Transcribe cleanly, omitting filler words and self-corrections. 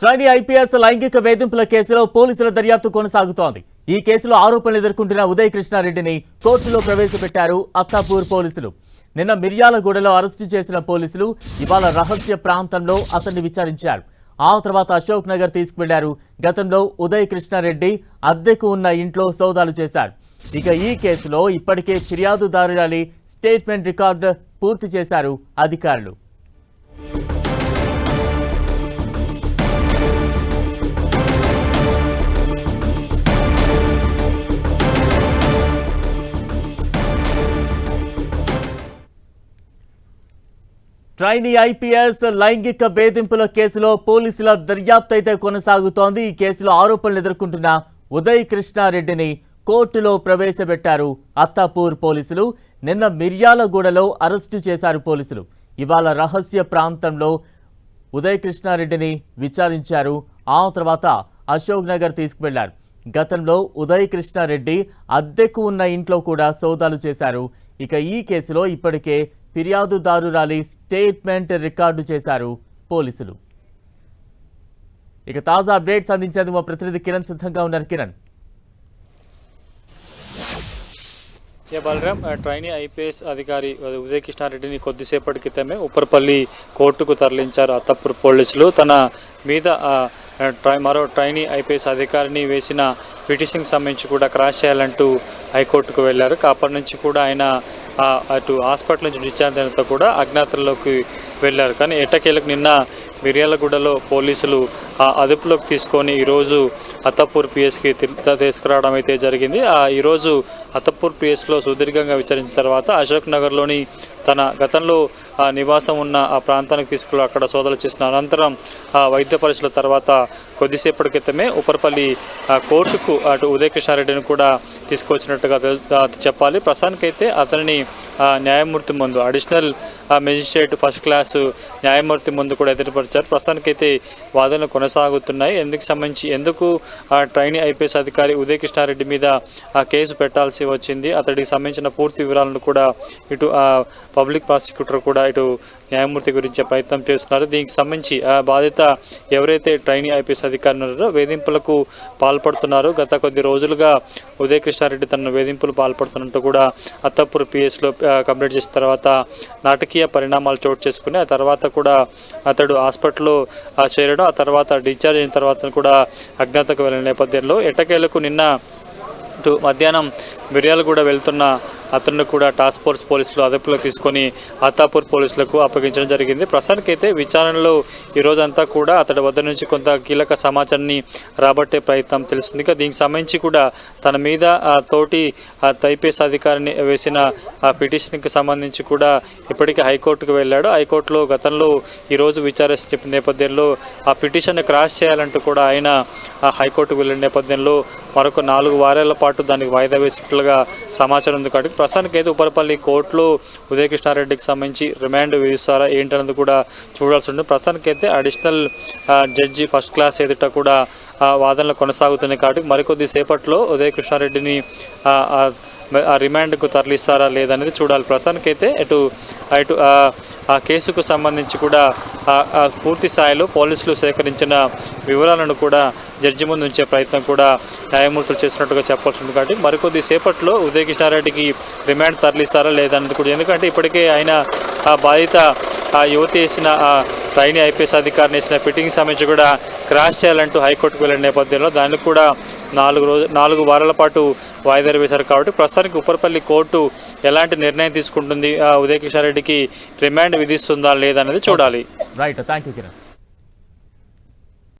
Trainee IPS లైంగిక వేధింపుల కేసులో పోలీసుల దర్యాప్తు కొనసాగుతోంది. ఈ కేసులో ఆరోపణలు ఎదుర్కొంటున్న ఉదయ్ కృష్ణారెడ్డిని కోర్టులో ప్రవేశపెట్టారు అత్తాపూర్ పోలీసులు. నిన్న మిర్యాలగూడలో అరెస్టు చేసిన పోలీసులు ఇవాళ రహస్య ప్రాంతంలో అతన్ని విచారించారు. ఆ తర్వాత అశోక్ నగర్ తీసుకువెళ్లారు. గతంలో ఉదయ్ కృష్ణారెడ్డి అద్దెకు ఉన్న ఇంట్లో సోదాలు చేశారు. ఇక ఈ కేసులో ఇప్పటికే ఫిర్యాదుదారురాలి స్టేట్మెంట్ రికార్డు పూర్తి చేశారు అధికారులు. ట్రైనీ ఐపీఎస్ లైంగిక వేధింపుల కేసులో పోలీసుల దర్యాప్తు అయితే కొనసాగుతోంది. ఈ కేసులో ఆరోపణలు ఎదుర్కొంటున్న ఉదయ్ కృష్ణారెడ్డిని కోర్టులో ప్రవేశపెట్టారు అత్తాపూర్ పోలీసులు. నిన్న మిర్యాలగూడలో అరెస్టు చేశారు పోలీసులు. ఇవాళ రహస్య ప్రాంతంలో ఉదయ్ కృష్ణారెడ్డిని విచారించారు. ఆ తర్వాత అశోక్ నగర్ తీసుకువెళ్లారు. గతంలో ఉదయ్ కృష్ణారెడ్డి అద్దెకు ఉన్న ఇంట్లో కూడా సోదాలు చేశారు. ఇక ఈ కేసులో ఇప్పటికే ఫిర్యాదుదారురాలి స్టేట్మెంట్ రికార్డు చేశారు పోలీసులు. ఇక తాజా అప్డేట్స్ అందించేందుకు మా ప్రతినిధి కిరణ్ సిద్ధంగా ఉన్నారు. కిరణ్, బలరాం, ట్రైనీ ఐపీఎస్ అధికారి ఉదయ్ కృష్ణారెడ్డిని కొద్దిసేపటి క్రితమే ఉప్పర్పల్లి కోర్టుకు తరలించారు అత్తాపూర్ పోలీసులు. తన మీద మరో ట్రైనీ ఐపీఎస్ అధికారిని వేసిన పిటిషన్కి సంబంధించి కూడా క్రాష్ చేయాలంటూ హైకోర్టుకు వెళ్లారు. అప్పటి నుంచి కూడా ఆయన అటు హాస్పిటల్ నుంచి డిశ్చార్జ్ అయినంత కూడా అజ్ఞాతంలోకి వెళ్ళారు. కానీ ఎట్టకేలకు నిన్న మిర్యాలగూడలో పోలీసులు అదుపులోకి తీసుకొని ఈరోజు అత్తాపూర్ పిఎస్కి తీసుకురావడం అయితే జరిగింది. ఈరోజు అత్తాపూర్ పిఎస్లో సుదీర్ఘంగా విచారించిన తర్వాత అశోక్ నగర్లోని తన గతంలో నివాసం ఉన్న ఆ ప్రాంతానికి తీసుకుని అక్కడ సోదాలు చేసిన అనంతరం వైద్య పరీక్షల తర్వాత కొద్దిసేపటి క్రితమే ఉప్పర్పల్లి కోర్టుకు అటు ఉదయ్ కృష్ణారెడ్డిని కూడా తీసుకొచ్చినట్టుగా చెప్పాలి. ప్రస్తుతానికైతే అతనిని న్యాయమూర్తి ముందు అడిషనల్ మెజిస్ట్రేట్ ఫస్ట్ క్లాసు న్యాయమూర్తి ముందు కూడా ఎదురుపరిచారు. ప్రస్తుతానికైతే వాదనలు కొనసాగుతున్నాయి. ఎందుకు ట్రైనీ ఐపీఎస్ అధికారి ఉదయ్ కృష్ణారెడ్డి మీద కేసు పెట్టాల్సి వచ్చింది, అతడికి సంబంధించిన పూర్తి వివరాలను కూడా ఇటు పబ్లిక్ ప్రాసిక్యూటర్ కూడా ఇటు న్యాయమూర్తి గురించే ప్రయత్నం చేస్తున్నారు. దీనికి సంబంధించి బాధిత ఎవరైతే ట్రైనీ ఐపీఎస్ అధికారి ఉన్నారో వేధింపులకు పాల్పడుతున్నారో గత కొద్ది రోజులుగా ఉదయ్ కృష్ణారెడ్డి తన వేధింపులు పాల్పడుతున్నట్టు కూడా అత్తాపూర్ పిఎస్లో కంప్లీట్ చేసిన తర్వాత నాటకీయ పరిణామాలు చోటు చేసుకుని ఆ తర్వాత కూడా అతడు హాస్పిటల్లో చేరడం, ఆ తర్వాత డిశ్చార్జ్ అయిన తర్వాత కూడా అజ్ఞాతకు వెళ్ళిన నేపథ్యంలో ఎట్టకేలకు నిన్న ఇటు మధ్యాహ్నం మిర్యాలగూడ వెళ్తున్న అతన్ని కూడా టాస్క్ ఫోర్స్ పోలీసులు అదుపులో తీసుకొని అత్తాపూర్ పోలీసులకు అప్పగించడం జరిగింది. ప్రస్తుతానికైతే విచారణలో ఈరోజంతా కూడా అతడి వద్ద నుంచి కొంత కీలక సమాచారాన్ని రాబట్టే ప్రయత్నం తెలుస్తుంది. దీనికి సంబంధించి కూడా తన మీద తోటి ఐపీఎస్ అధికారిని వేసిన పిటిషన్కి సంబంధించి కూడా ఇప్పటికే హైకోర్టుకు వెళ్ళాడు. హైకోర్టులో గతంలో ఈరోజు విచారించి చెప్పిన నేపథ్యంలో ఆ పిటిషన్ క్రాష్ చేయాలంటూ కూడా ఆయన హైకోర్టుకు వెళ్ళిన నేపథ్యంలో మరొక 4 వారాల పాటు దానికి వాయిదా వేసినట్లుగా సమాచారం ఉంది. కాబట్టి ప్రస్తుతానికైతే ఉప్పర్పల్లి కోర్టులో ఉదయ్ కృష్ణారెడ్డికి సంబంధించి రిమాండ్ విధిస్తారా ఏంటన్నది కూడా చూడాల్సి ఉంటుంది. ప్రస్తుతానికైతే అడిషనల్ జడ్జి ఫస్ట్ క్లాస్ ఎదుట కూడా వాదనలు కొనసాగుతున్నాయి. కాబట్టి మరికొద్ది సేపట్లో ఉదయ్ కృష్ణారెడ్డిని రిమాండ్కు తరలిస్తారా లేదనేది చూడాలి. ప్రస్తుతానికైతే ఇటు ఆ కేసుకు సంబంధించి కూడా పూర్తి స్థాయిలో పోలీసులు సేకరించిన వివరాలను కూడా జడ్జి ముందు ఉంచే ప్రయత్నం కూడా న్యాయమూర్తులు చేసినట్టుగా చెప్పాల్సి ఉంది. కాబట్టి మరికొద్ది సేపట్లో ఉదయ్ కృష్ణారెడ్డికి రిమాండ్ తరలిస్తారా లేదన్నది కూడా, ఎందుకంటే ఇప్పటికే ఆయన బాధిత యువతి వేసిన ట్రైనీ ఐపీఎస్ అధికారిని వేసిన పిటింగ్ సంబంధించి కూడా క్రాష్ చేయాలంటూ హైకోర్టుకు వెళ్ళిన నేపథ్యంలో దానికి కూడా 4 వారాల పాటు వాయిదా వేశారు. కాబట్టి ప్రస్తుతానికి ఉప్పర్పల్లి కోర్టు ఎలాంటి నిర్ణయం తీసుకుంటుంది, ఉదయ్ కృష్ణారెడ్డికి రిమాండ్ విధిస్తుందా లేదనేది చూడాలి. Right, thank you Kiran.